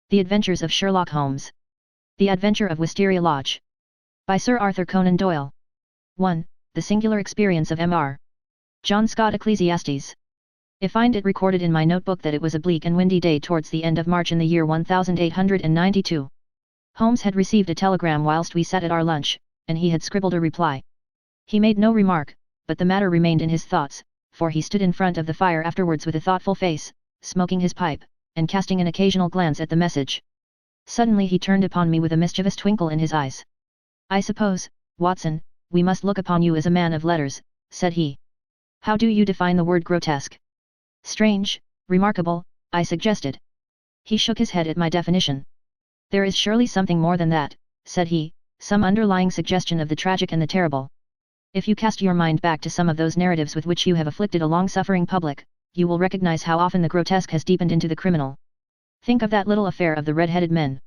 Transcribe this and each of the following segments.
The Adventures of Sherlock Holmes. The Adventure of Wisteria Lodge. By Sir Arthur Conan Doyle. 1. The Singular Experience of Mr. John Scott Ecclesiastes. I find it recorded in my notebook that it was a bleak and windy day towards the end of March in the year 1892. Holmes had received a telegram whilst we sat at our lunch, and he had scribbled a reply. He made no remark, but the matter remained in his thoughts, for he stood in front of the fire afterwards with a thoughtful face, smoking his pipe, and casting an occasional glance at the message. Suddenly he turned upon me with a mischievous twinkle in his eyes. "I suppose, Watson, we must look upon you as a man of letters," said he. "How do you define the word grotesque?" "Strange, remarkable," I suggested. He shook his head at my definition. "There is surely something more than that," said he, "some underlying suggestion of the tragic and the terrible. If you cast your mind back to some of those narratives with which you have afflicted a long-suffering public, you will recognize how often the grotesque has deepened into the criminal. Think of that little affair of the red-headed men.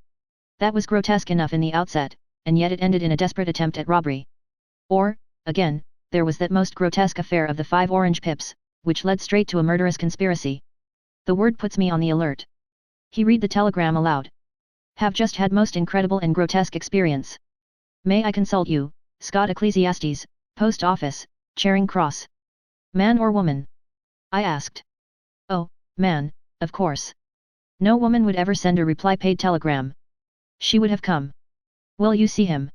That was grotesque enough in the outset, and yet it ended in a desperate attempt at robbery. Or, again, there was that most grotesque affair of the 5 orange pips, which led straight to a murderous conspiracy. The word puts me on the alert." He read the telegram aloud. "Have just had most incredible and grotesque experience. May I consult you, Scott Ecclesiastes, Post Office, Charing Cross. Man or woman?" I asked. "Oh, man, of course. No woman would ever send a reply-paid telegram. She would have come. Will you see him?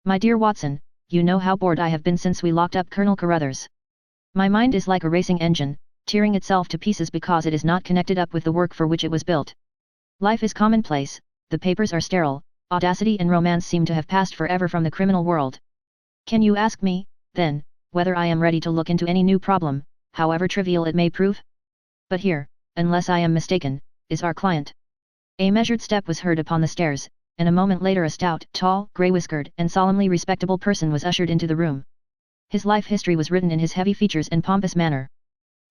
My dear Watson, you know how bored I have been since we locked up Colonel Carruthers. My mind is like a racing engine, tearing itself to pieces because it is not connected up with the work for which it was built. Life is commonplace, the papers are sterile, audacity and romance seem to have passed forever from the criminal world. Can you ask me, then, whether I am ready to look into any new problem, however trivial it may prove? But here, unless I am mistaken, is our client." A measured step was heard upon the stairs, and a moment later a stout, tall, grey-whiskered, and solemnly respectable person was ushered into the room. His life history was written in his heavy features and pompous manner.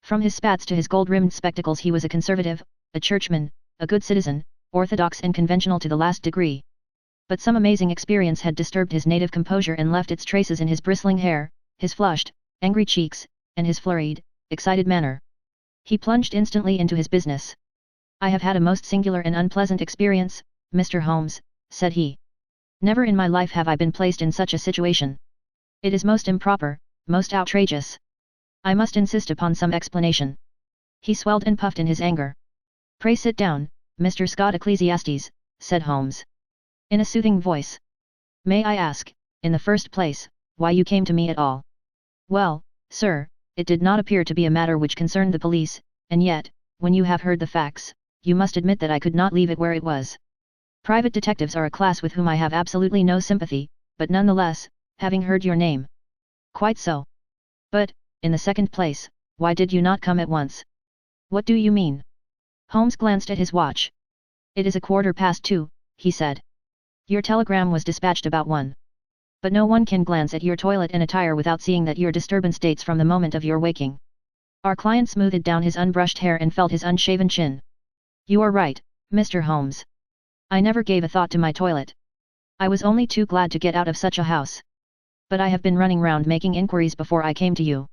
From his spats to his gold-rimmed spectacles he was a conservative, a churchman, a good citizen, orthodox and conventional to the last degree. But some amazing experience had disturbed his native composure and left its traces in his bristling hair, his flushed, angry cheeks, and his flurried, excited manner. He plunged instantly into his business. "I have had a most singular and unpleasant experience, Mr. Holmes," said he. "Never in my life have I been placed in such a situation. It is most improper, most outrageous. I must insist upon some explanation." He swelled and puffed in his anger. "Pray sit down, Mr. Scott Ecclesiastes," said Holmes, in a soothing voice. "May I ask, in the first place, why you came to me at all?" "Well, sir, it did not appear to be a matter which concerned the police, and yet, when you have heard the facts, you must admit that I could not leave it where it was. Private detectives are a class with whom I have absolutely no sympathy, but nonetheless, having heard your name—" "Quite so. But, in the second place, why did you not come at once?" "What do you mean?" Holmes glanced at his watch. "It is 2:15, he said. "Your telegram was dispatched about 1. But no one can glance at your toilet and attire without seeing that your disturbance dates from the moment of your waking." Our client smoothed down his unbrushed hair and felt his unshaven chin. "You are right, Mr. Holmes. I never gave a thought to my toilet. I was only too glad to get out of such a house. But I have been running round making inquiries before I came to you.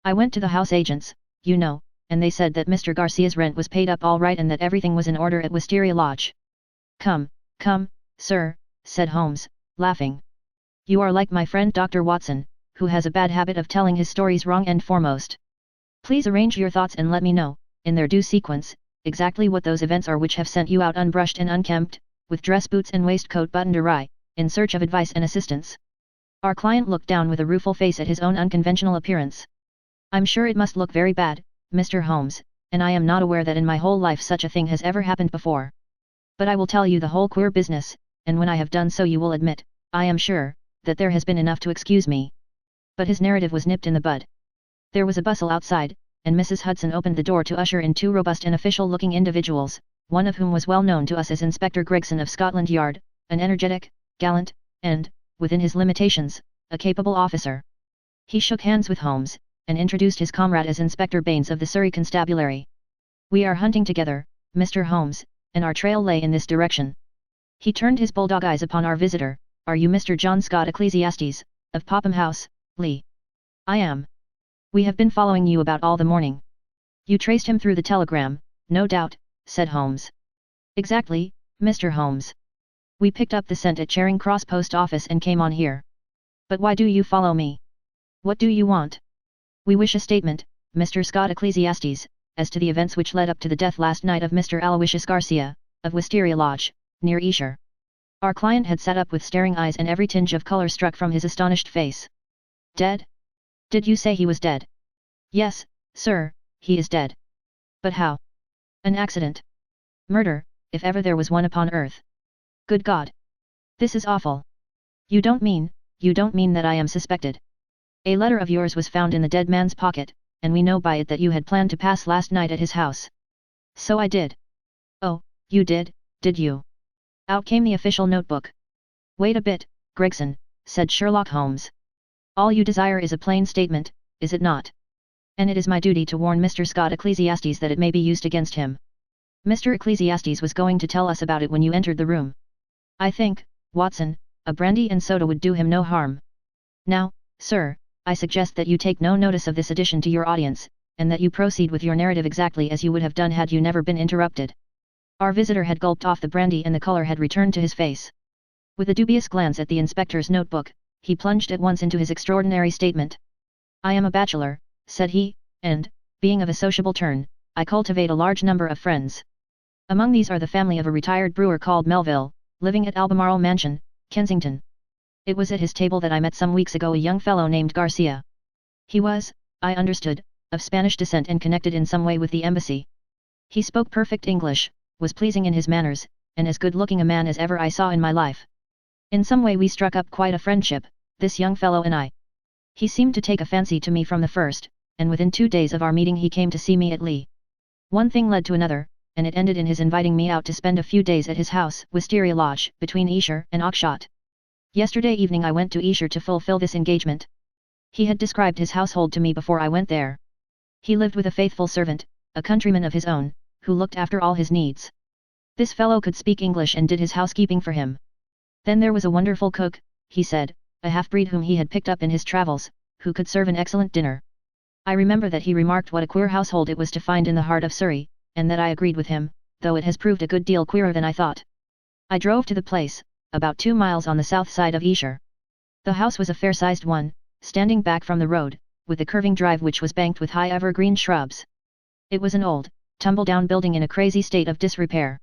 I went to the house agents, you know, and they said that Mr. Garcia's rent was paid up all right and that everything was in order at Wisteria Lodge." Come, sir," said Holmes, laughing. "You are like my friend Dr. Watson, who has a bad habit of telling his stories wrong end foremost. Please arrange your thoughts and let me know, in their due sequence, exactly what those events are which have sent you out unbrushed and unkempt, with dress boots and waistcoat buttoned awry, in search of advice and assistance." Our client looked down with a rueful face at his own unconventional appearance. "I'm sure it must look very bad, Mr. Holmes, and I am not aware that in my whole life such a thing has ever happened before. But I will tell you the whole queer business, and when I have done so you will admit, I am sure, that there has been enough to excuse me." But his narrative was nipped in the bud. There was a bustle outside, and Mrs. Hudson opened the door to usher in 2 robust and official-looking individuals, one of whom was well known to us as Inspector Gregson of Scotland Yard, an energetic, gallant, and, within his limitations, a capable officer. He shook hands with Holmes, and introduced his comrade as Inspector Baines of the Surrey Constabulary. "We are hunting together, Mr. Holmes, and our trail lay in this direction." He turned his bulldog eyes upon our visitor. "Are you Mr. John Scott Ecclesiastes, of Popham House, Lee?" "I am. We have been following you about all the morning." "You traced him through the telegram, no doubt," said Holmes. "Exactly, Mr. Holmes. We picked up the scent at Charing Cross Post Office and came on here. But why do you follow me? What do you want? We wish a statement, Mr. Scott Ecclesiastes, as to the events which led up to the death last night of Mr. Aloysius Garcia, of Wisteria Lodge, near Esher. Our client had sat up with staring eyes and every tinge of color struck from his astonished face. Dead? Did you say he was dead? Yes, sir, he is dead. But how? An accident. Murder, if ever there was one upon earth. Good God! This is awful. You don't mean that I am suspected. A letter of yours was found in the dead man's pocket, and we know by it that you had planned to pass last night at his house. So I did. Oh, you did you? Out came the official notebook. Wait a bit, Gregson, said Sherlock Holmes. All you desire is a plain statement, is it not? And it is my duty to warn Mr. Scott Ecclesiastes that it may be used against him. Mr. Ecclesiastes was going to tell us about it when you entered the room. I think, Watson, a brandy and soda would do him no harm. Now, sir, I suggest that you take no notice of this addition to your audience, and that you proceed with your narrative exactly as you would have done had you never been interrupted. Our visitor had gulped off the brandy and the color had returned to his face. With a dubious glance at the inspector's notebook, he plunged at once into his extraordinary statement. I am a bachelor, said he, and, being of a sociable turn, I cultivate a large number of friends. Among these are the family of a retired brewer called Melville, living at Albemarle Mansion, Kensington. It was at his table that I met some weeks ago a young fellow named Garcia. He was, I understood, of Spanish descent and connected in some way with the embassy. He spoke perfect English, was pleasing in his manners, and as good-looking a man as ever I saw in my life. In some way we struck up quite a friendship, this young fellow and I. He seemed to take a fancy to me from the first, and within 2 days of our meeting he came to see me at Lee. One thing led to another, and it ended in his inviting me out to spend a few days at his house, Wisteria Lodge, between Esher and Oxshott. Yesterday evening I went to Esher to fulfill this engagement. He had described his household to me before I went there. He lived with a faithful servant, a countryman of his own, who looked after all his needs. This fellow could speak English and did his housekeeping for him. Then there was a wonderful cook, he said, a half-breed whom he had picked up in his travels, who could serve an excellent dinner. I remember that he remarked what a queer household it was to find in the heart of Surrey, and that I agreed with him, though it has proved a good deal queerer than I thought. I drove to the place, about 2 miles on the south side of Esher. The house was a fair-sized one, standing back from the road, with a curving drive which was banked with high evergreen shrubs. It was an old, tumble-down building in a crazy state of disrepair.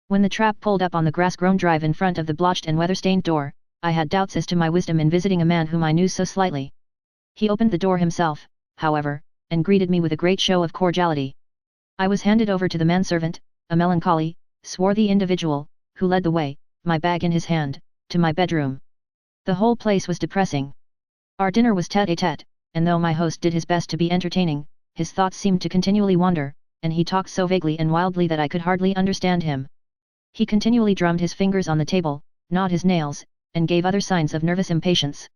When the trap pulled up on the grass-grown drive in front of the blotched and weather-stained door, I had doubts as to my wisdom in visiting a man whom I knew so slightly. He opened the door himself, however, and greeted me with a great show of cordiality. I was handed over to the manservant, a melancholy, swarthy individual, who led the way, my bag in his hand, to my bedroom. The whole place was depressing. Our dinner was tete-a-tete, and though my host did his best to be entertaining, his thoughts seemed to continually wander, and he talked so vaguely and wildly that I could hardly understand him. He continually drummed his fingers on the table, gnawed his nails, and gave other signs of nervous impatience.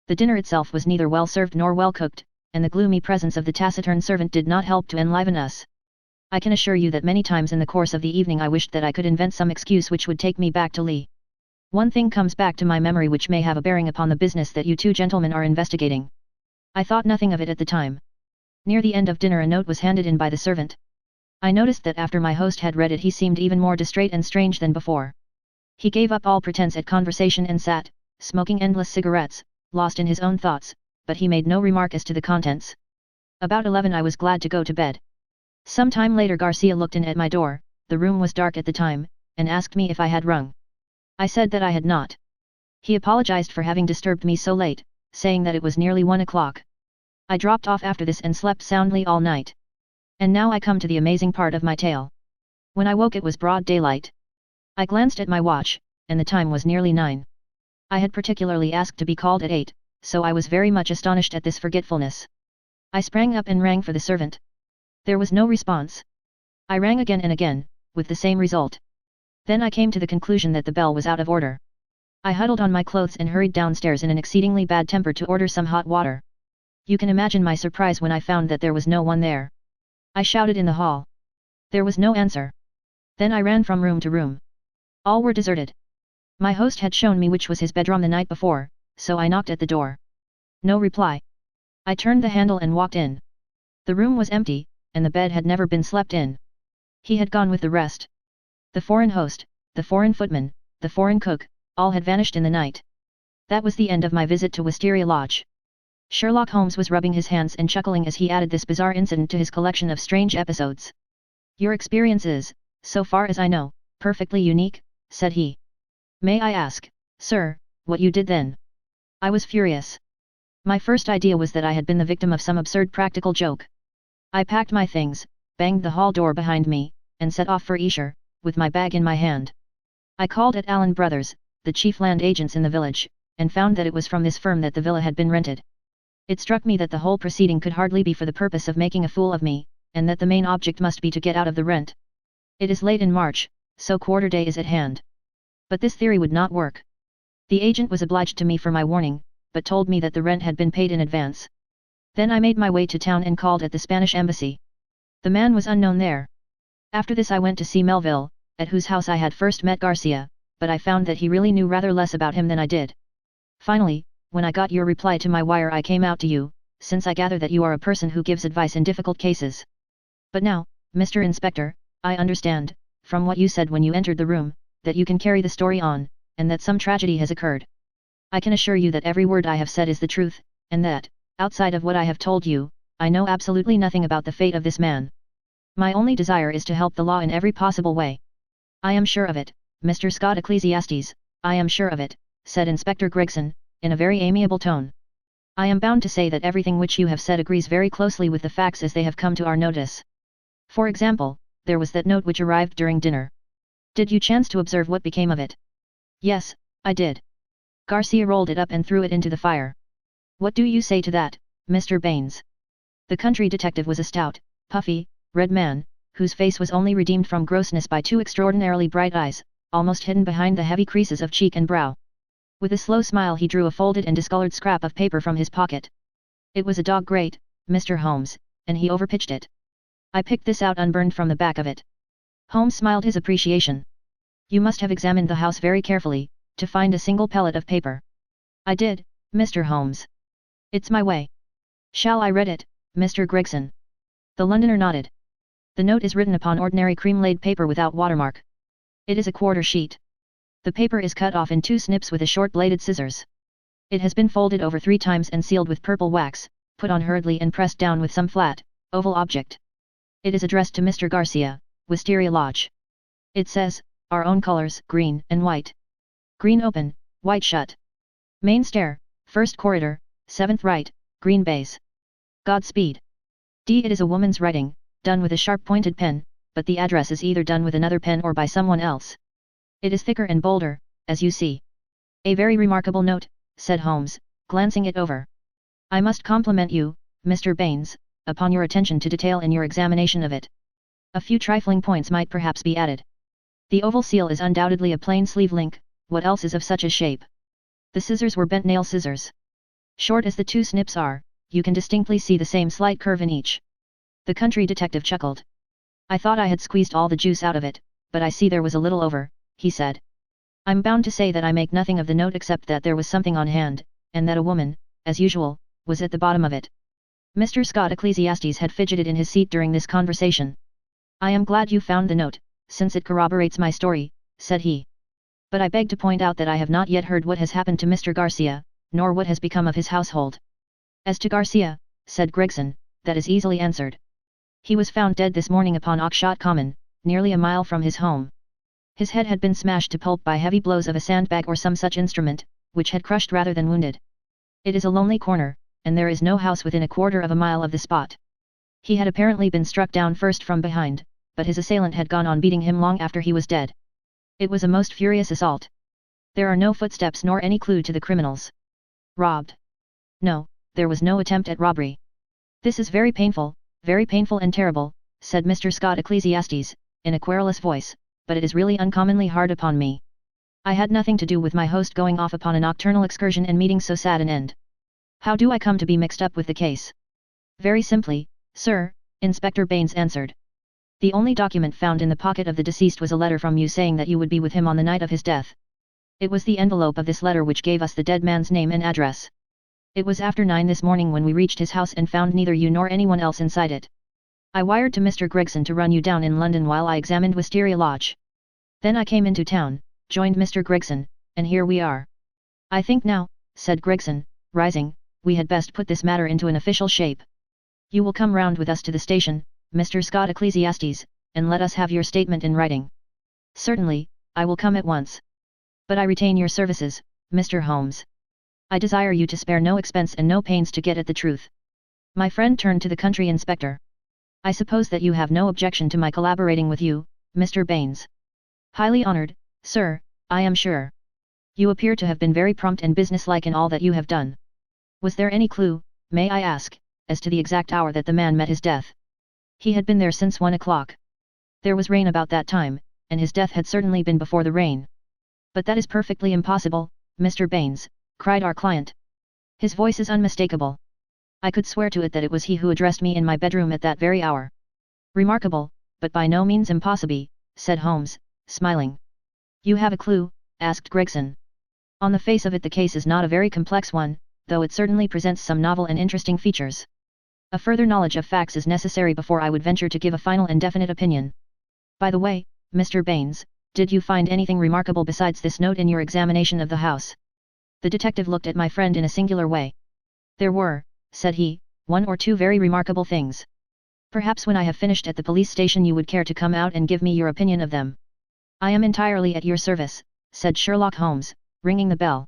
The dinner itself was neither well served nor well cooked, and the gloomy presence of the taciturn servant did not help to enliven us. I can assure you that many times in the course of the evening I wished that I could invent some excuse which would take me back to Lee. One thing comes back to my memory which may have a bearing upon the business that you two gentlemen are investigating. I thought nothing of it at the time. Near the end of dinner a note was handed in by the servant. I noticed that after my host had read it he seemed even more distrait and strange than before. He gave up all pretense at conversation and sat, smoking endless cigarettes, lost in his own thoughts, but he made no remark as to the contents. About 11 I was glad to go to bed. Some time later Garcia looked in at my door, the room was dark at the time, and asked me if I had rung. I said that I had not. He apologized for having disturbed me so late, saying that it was nearly 1 o'clock. I dropped off after this and slept soundly all night. And now I come to the amazing part of my tale. When I woke it was broad daylight. I glanced at my watch, and the time was nearly 9. I had particularly asked to be called at 8, so I was very much astonished at this forgetfulness. I sprang up and rang for the servant. There was no response. I rang again and again, with the same result. Then I came to the conclusion that the bell was out of order. I huddled on my clothes and hurried downstairs in an exceedingly bad temper to order some hot water. You can imagine my surprise when I found that there was no one there. I shouted in the hall. There was no answer. Then I ran from room to room. All were deserted. My host had shown me which was his bedroom the night before, so I knocked at the door. No reply. I turned the handle and walked in. The room was empty, and the bed had never been slept in. He had gone with the rest. The foreign host, the foreign footman, the foreign cook, all had vanished in the night. That was the end of my visit to Wisteria Lodge. Sherlock Holmes was rubbing his hands and chuckling as he added this bizarre incident to his collection of strange episodes. Your experience is, so far as I know, perfectly unique, said he. May I ask, sir, what you did then? I was furious. My first idea was that I had been the victim of some absurd practical joke. I packed my things, banged the hall door behind me, and set off for Esher, with my bag in my hand. I called at Allen Brothers, the chief land agents in the village, and found that it was from this firm that the villa had been rented. It struck me that the whole proceeding could hardly be for the purpose of making a fool of me, and that the main object must be to get out of the rent. It is late in March, so quarter day is at hand. But this theory would not work. The agent was obliged to me for my warning, but told me that the rent had been paid in advance. Then I made my way to town and called at the Spanish embassy. The man was unknown there. After this I went to see Melville, at whose house I had first met Garcia, but I found that he really knew rather less about him than I did. Finally, when I got your reply to my wire I came out to you, since I gather that you are a person who gives advice in difficult cases. But now, Mr. Inspector, I understand, from what you said when you entered the room, that you can carry the story on, and that some tragedy has occurred. I can assure you that every word I have said is the truth, and that, outside of what I have told you, I know absolutely nothing about the fate of this man. My only desire is to help the law in every possible way. I am sure of it, Mr. Scott Ecclesiastes, I am sure of it, said Inspector Gregson, in a very amiable tone. I am bound to say that everything which you have said agrees very closely with the facts as they have come to our notice. For example, there was that note which arrived during dinner. Did you chance to observe what became of it? Yes, I did. Garcia rolled it up and threw it into the fire. What do you say to that, Mr. Baines? The country detective was a stout, puffy, red man, whose face was only redeemed from grossness by two extraordinarily bright eyes, almost hidden behind the heavy creases of cheek and brow. With a slow smile he drew a folded and discolored scrap of paper from his pocket. It was a dog grate, Mr. Holmes, and he overpitched it. I picked this out unburned from the back of it. Holmes smiled his appreciation. You must have examined the house very carefully, to find a single pellet of paper. I did, Mr. Holmes. It's my way. Shall I read it, Mr. Gregson? The Londoner nodded. The note is written upon ordinary cream-laid paper without watermark. It is a quarter sheet. The paper is cut off in 2 snips with a short-bladed scissors. It has been folded over 3 times and sealed with purple wax, put on hurriedly and pressed down with some flat, oval object. It is addressed to Mr. Garcia, Wisteria Lodge. It says, our own colors, green and white. Green open, white shut. Main stair, first corridor, 7th right, green baize. Godspeed. D. It is a woman's writing, done with a sharp-pointed pen, but the address is either done with another pen or by someone else. It is thicker and bolder, as you see. A very remarkable note, said Holmes, glancing it over. I must compliment you, Mr. Baines, upon your attention to detail in your examination of it. A few trifling points might perhaps be added. The oval seal is undoubtedly a plain sleeve link, what else is of such a shape? The scissors were bent nail scissors. Short as the 2 snips are, you can distinctly see the same slight curve in each. The country detective chuckled. I thought I had squeezed all the juice out of it, but I see there was a little over, he said. I'm bound to say that I make nothing of the note except that there was something on hand, and that a woman, as usual, was at the bottom of it. Mr. Scott Ecclesiastes had fidgeted in his seat during this conversation. I am glad you found the note, since it corroborates my story, said he. But I beg to point out that I have not yet heard what has happened to Mr. Garcia, nor what has become of his household. As to Garcia, said Gregson, that is easily answered. He was found dead this morning upon Oxshott Common, nearly a mile from his home. His head had been smashed to pulp by heavy blows of a sandbag or some such instrument, which had crushed rather than wounded. It is a lonely corner, and there is no house within a quarter of a mile of the spot. He had apparently been struck down first from behind, but his assailant had gone on beating him long after he was dead. It was a most furious assault. There are no footsteps nor any clue to the criminals. Robbed? No, there was no attempt at robbery. This is very painful and terrible, said Mr. Scott Ecclesiastes, in a querulous voice, but it is really uncommonly hard upon me. I had nothing to do with my host going off upon a nocturnal excursion and meeting so sad an end. How do I come to be mixed up with the case? Very simply, sir, Inspector Baines answered. The only document found in the pocket of the deceased was a letter from you saying that you would be with him on the night of his death. It was the envelope of this letter which gave us the dead man's name and address. It was after 9 this morning when we reached his house and found neither you nor anyone else inside it. I wired to Mr. Gregson to run you down in London while I examined Wisteria Lodge. Then I came into town, joined Mr. Gregson, and here we are. I think now, said Gregson, rising, we had best put this matter into an official shape. You will come round with us to the station, Mr. Scott Ecclesiastes, and let us have your statement in writing. Certainly, I will come at once. But I retain your services, Mr. Holmes. I desire you to spare no expense and no pains to get at the truth. My friend turned to the country inspector. I suppose that you have no objection to my collaborating with you, Mr. Baines. Highly honored, sir, I am sure. You appear to have been very prompt and businesslike in all that you have done. Was there any clue, may I ask, as to the exact hour that the man met his death? He had been there since 1 o'clock. There was rain about that time, and his death had certainly been before the rain. But that is perfectly impossible, Mr. Baines, cried our client. His voice is unmistakable. I could swear to it that it was he who addressed me in my bedroom at that very hour. Remarkable, but by no means impossible, said Holmes, smiling. You have a clue? Asked Gregson. On the face of it the case is not a very complex one, though it certainly presents some novel and interesting features. A further knowledge of facts is necessary before I would venture to give a final and definite opinion. By the way, Mr. Baines, did you find anything remarkable besides this note in your examination of the house? The detective looked at my friend in a singular way. There were, said he, 1 or 2 very remarkable things. Perhaps when I have finished at the police station you would care to come out and give me your opinion of them. I am entirely at your service, said Sherlock Holmes, ringing the bell.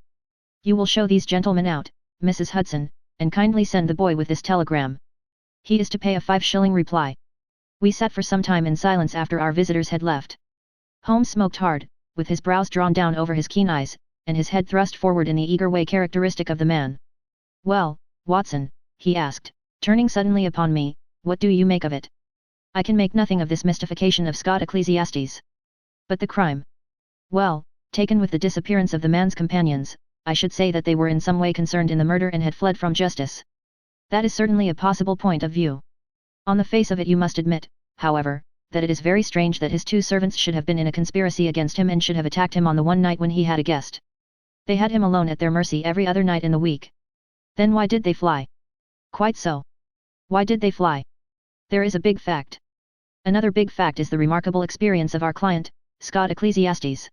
You will show these gentlemen out, Mrs. Hudson, and kindly send the boy with this telegram. He is to pay a 5-shilling reply. We sat for some time in silence after our visitors had left. Holmes smoked hard, with his brows drawn down over his keen eyes, and his head thrust forward in the eager way characteristic of the man. Well, Watson, he asked, turning suddenly upon me, what do you make of it? I can make nothing of this mystification of Scott Ecclesiastes. But the crime? Well, taken with the disappearance of the man's companions, I should say that they were in some way concerned in the murder and had fled from justice. That is certainly a possible point of view. On the face of it you must admit, however, that it is very strange that his 2 servants should have been in a conspiracy against him and should have attacked him on the one night when he had a guest. They had him alone at their mercy every other night in the week. Then why did they fly? Quite so. Why did they fly? There is a big fact. Another big fact is the remarkable experience of our client, Scott Ecclesiastes.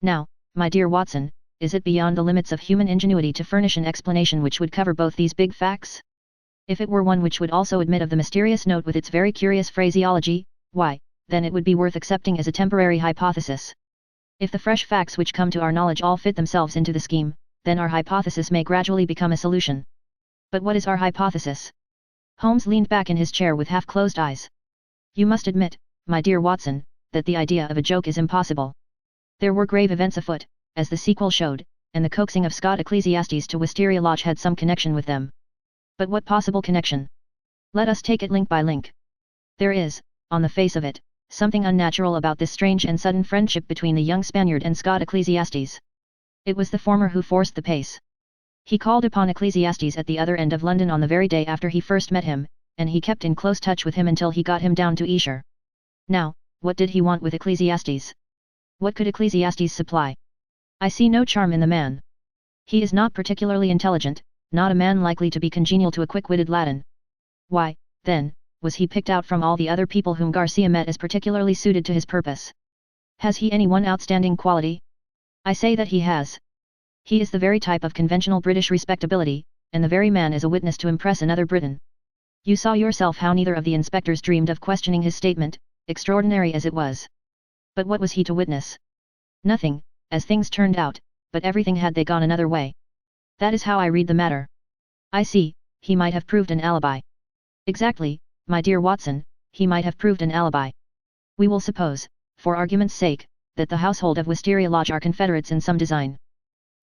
Now, my dear Watson, is it beyond the limits of human ingenuity to furnish an explanation which would cover both these big facts? If it were one which would also admit of the mysterious note with its very curious phraseology, why, then it would be worth accepting as a temporary hypothesis. If the fresh facts which come to our knowledge all fit themselves into the scheme, then our hypothesis may gradually become a solution. But what is our hypothesis? Holmes leaned back in his chair with half-closed eyes. You must admit, my dear Watson, that the idea of a joke is impossible. There were grave events afoot, as the sequel showed, and the coaxing of Scott Ecclesiastes to Wisteria Lodge had some connection with them. But what possible connection? Let us take it link by link. There is, on the face of it, something unnatural about this strange and sudden friendship between the young Spaniard and Scott Ecclesiastes. It was the former who forced the pace. He called upon Ecclesiastes at the other end of London on the very day after he first met him, and he kept in close touch with him until he got him down to Esher. Now, what did he want with Ecclesiastes? What could Ecclesiastes supply? I see no charm in the man. He is not particularly intelligent, not a man likely to be congenial to a quick-witted Latin. Why, then, was he picked out from all the other people whom Garcia met as particularly suited to his purpose? Has he any one outstanding quality? I say that he has. He is the very type of conventional British respectability, and the very man is a witness to impress another Briton. You saw yourself how neither of the inspectors dreamed of questioning his statement, extraordinary as it was. But what was he to witness? Nothing, as things turned out, but everything had they gone another way. That is how I read the matter. I see, he might have proved an alibi. Exactly, my dear Watson, he might have proved an alibi. We will suppose, for argument's sake, that the household of Wisteria Lodge are confederates in some design.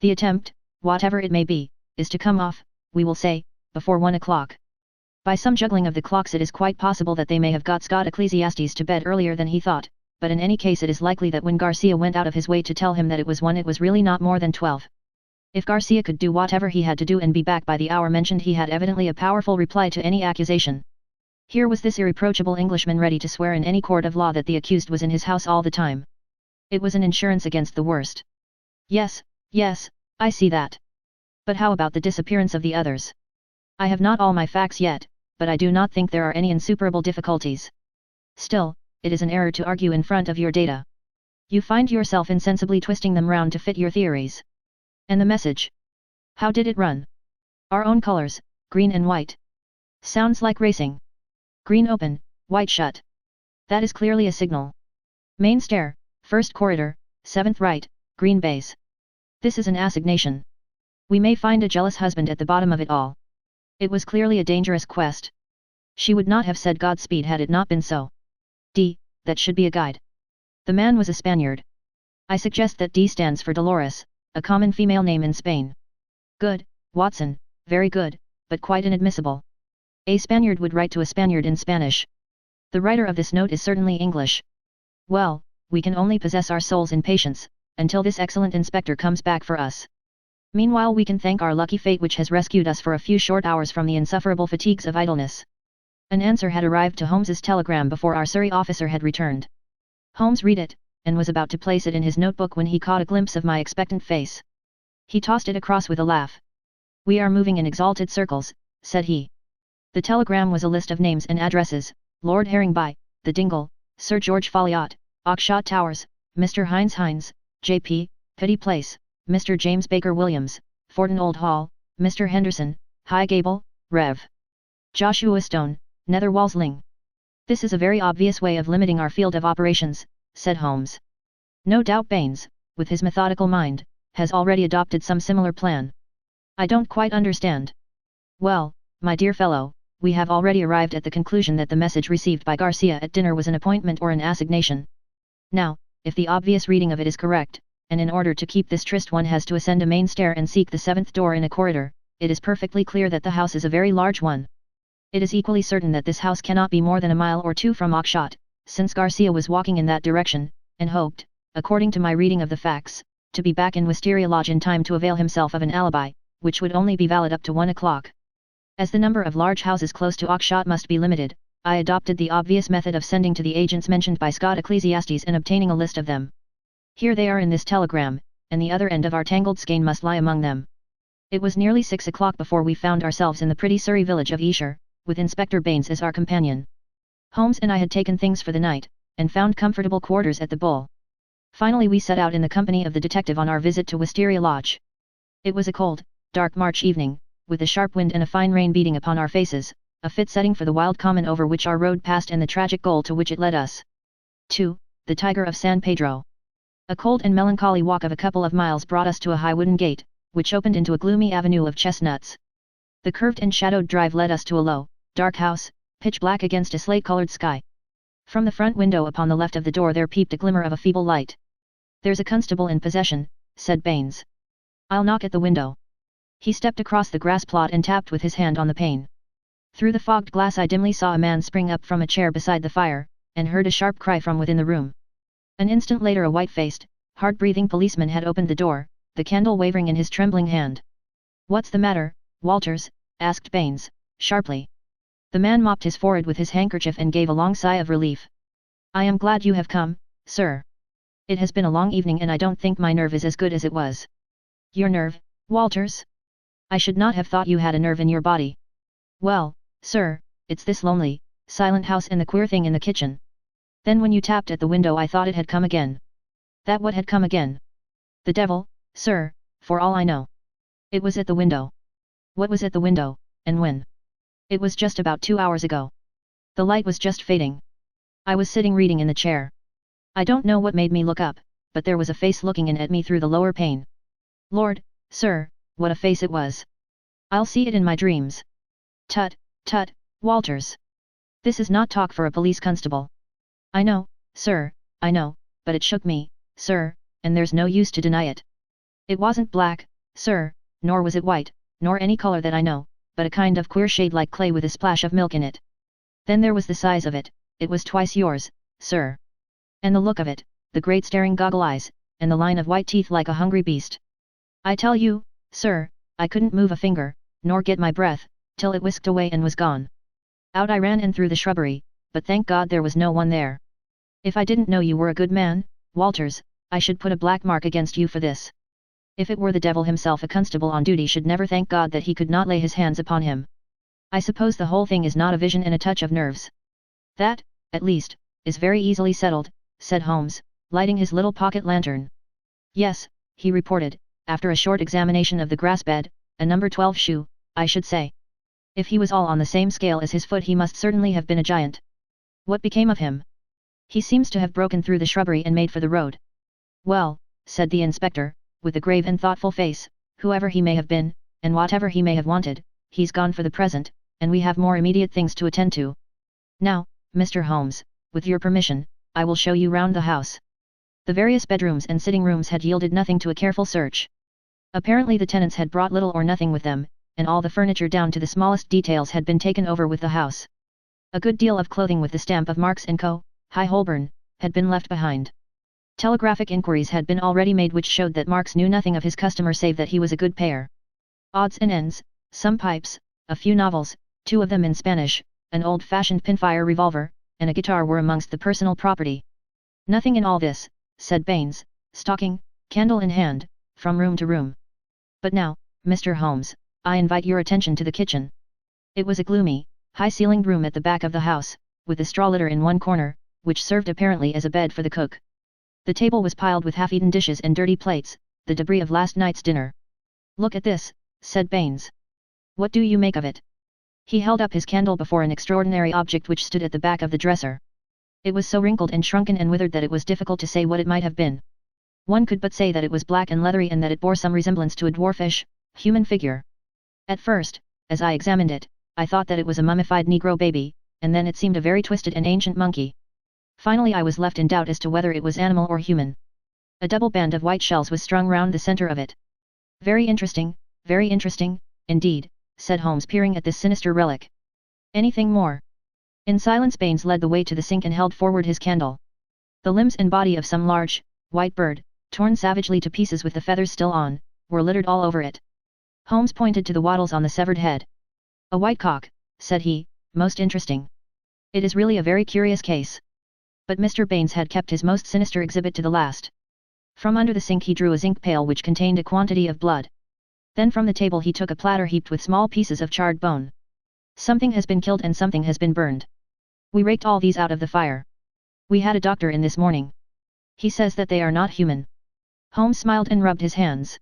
The attempt, whatever it may be, is to come off, we will say, before 1 o'clock. By some juggling of the clocks it is quite possible that they may have got Scott Ecclesiastes to bed earlier than he thought, but in any case it is likely that when Garcia went out of his way to tell him that it was 1 it was really not more than 12. If Garcia could do whatever he had to do and be back by the hour mentioned he had evidently a powerful reply to any accusation. Here was this irreproachable Englishman ready to swear in any court of law that the accused was in his house all the time. It was an insurance against the worst. Yes, I see that. But how about the disappearance of the others? I have not all my facts yet, but I do not think there are any insuperable difficulties. Still, it is an error to argue in front of your data. You find yourself insensibly twisting them round to fit your theories. And the message? How did it run? Our own colors, green and white. Sounds like racing. Green open, white shut. That is clearly a signal. Main stair, first corridor, 7th right, green base. This is an assignation. We may find a jealous husband at the bottom of it all. It was clearly a dangerous quest. She would not have said Godspeed had it not been so. D, that should be a guide. The man was a Spaniard. I suggest that D stands for Dolores, a common female name in Spain. Good, Watson, very good, but quite inadmissible. A Spaniard would write to a Spaniard in Spanish. The writer of this note is certainly English. Well, we can only possess our souls in patience, until this excellent inspector comes back for us. Meanwhile we can thank our lucky fate which has rescued us for a few short hours from the insufferable fatigues of idleness. An answer had arrived to Holmes's telegram before our Surrey officer had returned. Holmes read it, and was about to place it in his notebook when he caught a glimpse of my expectant face. He tossed it across with a laugh. "We are moving in exalted circles," said he. The telegram was a list of names and addresses: Lord Herringby, The Dingle, Sir George Folliot, Oxshott Towers, Mr. Hines, J.P., Petty Place, Mr. James Baker Williams, Fortin Old Hall, Mr. Henderson, High Gable, Rev. Joshua Stone, Nether Walsling. "This is a very obvious way of limiting our field of operations," said Holmes. "No doubt Baines, with his methodical mind, has already adopted some similar plan. I don't quite understand." "Well, my dear fellow, we have already arrived at the conclusion that the message received by Garcia at dinner was an appointment or an assignation. Now, if the obvious reading of it is correct, and in order to keep this tryst one has to ascend a main stair and seek the 7th door in a corridor, it is perfectly clear that the house is a very large one. It is equally certain that this house cannot be more than a mile or two from Oxshott, since Garcia was walking in that direction, and hoped, according to my reading of the facts, to be back in Wisteria Lodge in time to avail himself of an alibi, which would only be valid up to 1 o'clock. As the number of large houses close to Oxshott must be limited, I adopted the obvious method of sending to the agents mentioned by Scott Ecclesiastes and obtaining a list of them. Here they are in this telegram, and the other end of our tangled skein must lie among them. It was nearly 6 o'clock before we found ourselves in the pretty Surrey village of Esher, with Inspector Baines as our companion. Holmes and I had taken things for the night, and found comfortable quarters at the Bull. Finally we set out in the company of the detective on our visit to Wisteria Lodge. It was a cold, dark March evening, with a sharp wind and a fine rain beating upon our faces, a fit setting for the wild common over which our road passed and the tragic goal to which it led us. 2. The Tiger of San Pedro. A cold and melancholy walk of a couple of miles brought us to a high wooden gate, which opened into a gloomy avenue of chestnuts. The curved and shadowed drive led us to a low, dark house, pitch black against a slate-colored sky. From the front window upon the left of the door there peeped a glimmer of a feeble light. "There's a constable in possession," said Baines. "I'll knock at the window." He stepped across the grass plot and tapped with his hand on the pane. Through the fogged glass I dimly saw a man spring up from a chair beside the fire, and heard a sharp cry from within the room. An instant later a white-faced, hard-breathing policeman had opened the door, the candle wavering in his trembling hand. "What's the matter, Walters?" asked Baines, sharply. The man mopped his forehead with his handkerchief and gave a long sigh of relief. "I am glad you have come, sir. It has been a long evening and I don't think my nerve is as good as it was." "Your nerve, Walters? I should not have thought you had a nerve in your body." "Well, sir, it's this lonely, silent house and the queer thing in the kitchen. Then when you tapped at the window I thought it had come again." "That what had come again?" "The devil, sir, for all I know. It was at the window." "What was at the window, and when?" "It was just about 2 hours ago. The light was just fading. I was sitting reading in the chair. I don't know what made me look up, but there was a face looking in at me through the lower pane. Lord, sir, what a face it was! I'll see it in my dreams." "Tut, tut, Walters. This is not talk for a police constable." "I know, sir, I know, but it shook me, sir, and there's no use to deny it. It wasn't black, sir, nor was it white, nor any color that I know, but a kind of queer shade like clay with a splash of milk in it. Then there was the size of it was twice yours, sir. And the look of it, the great staring goggle eyes, and the line of white teeth like a hungry beast. I tell you, sir, I couldn't move a finger, nor get my breath, till it whisked away and was gone. Out I ran and through the shrubbery, but thank God there was no one there. If I didn't know you were a good man, Walters, I should put a black mark against you for this. If it were the devil himself, a constable on duty should never thank God that he could not lay his hands upon him. I suppose the whole thing is not a vision and a touch of nerves." "That, at least, is very easily settled," said Holmes, lighting his little pocket lantern. Yes, he reported, after a short examination of the grass bed, a number 12 shoe, I should say. If he was all on the same scale as his foot he must certainly have been a giant. What became of him? He seems to have broken through the shrubbery and made for the road. Well, said the inspector, with a grave and thoughtful face, whoever he may have been, and whatever he may have wanted, he's gone for the present, and we have more immediate things to attend to. Now, Mr. Holmes, with your permission, I will show you round the house. The various bedrooms and sitting rooms had yielded nothing to a careful search. Apparently the tenants had brought little or nothing with them, and all the furniture down to the smallest details had been taken over with the house. A good deal of clothing with the stamp of Marks & Co., High Holborn, had been left behind. Telegraphic inquiries had been already made which showed that Marks knew nothing of his customer save that he was a good payer. Odds and ends, some pipes, a few novels, 2 of them in Spanish, an old-fashioned pinfire revolver, and a guitar were amongst the personal property. Nothing in all this, said Baines, stalking, candle in hand, from room to room. But now, Mr. Holmes, I invite your attention to the kitchen. It was a gloomy, high-ceilinged room at the back of the house, with a straw litter in one corner, which served apparently as a bed for the cook. The table was piled with half-eaten dishes and dirty plates, the debris of last night's dinner. Look at this, said Baines. What do you make of it? He held up his candle before an extraordinary object which stood at the back of the dresser. It was so wrinkled and shrunken and withered that it was difficult to say what it might have been. One could but say that it was black and leathery and that it bore some resemblance to a dwarfish, human figure. At first, as I examined it, I thought that it was a mummified Negro baby, and then it seemed a very twisted and ancient monkey. Finally I was left in doubt as to whether it was animal or human. A double band of white shells was strung round the center of it. Very interesting, indeed, said Holmes peering at this sinister relic. Anything more? In silence Baines led the way to the sink and held forward his candle. The limbs and body of some large, white bird, torn savagely to pieces with the feathers still on, were littered all over it. Holmes pointed to the wattles on the severed head. A white cock, said he, most interesting. It is really a very curious case. But Mr. Baines had kept his most sinister exhibit to the last. From under the sink he drew a zinc pail which contained a quantity of blood. Then from the table he took a platter heaped with small pieces of charred bone. Something has been killed and something has been burned. We raked all these out of the fire. We had a doctor in this morning. He says that they are not human. Holmes smiled and rubbed his hands.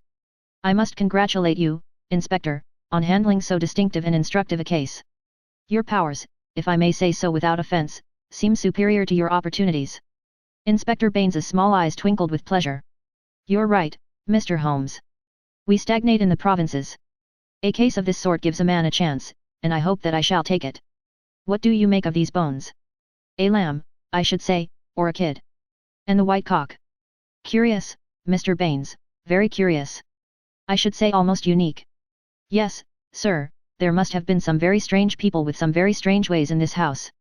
I must congratulate you, Inspector, on handling so distinctive and instructive a case. Your powers, if I may say so without offense, seem superior to your opportunities. Inspector Baines's small eyes twinkled with pleasure. You're right, Mr. Holmes. We stagnate in the provinces. A case of this sort gives a man a chance, and I hope that I shall take it. What do you make of these bones? A lamb, I should say, or a kid. And the white cock? Curious, Mr. Baines, very curious. I should say almost unique. Yes, sir, there must have been some very strange people with some very strange ways in this house.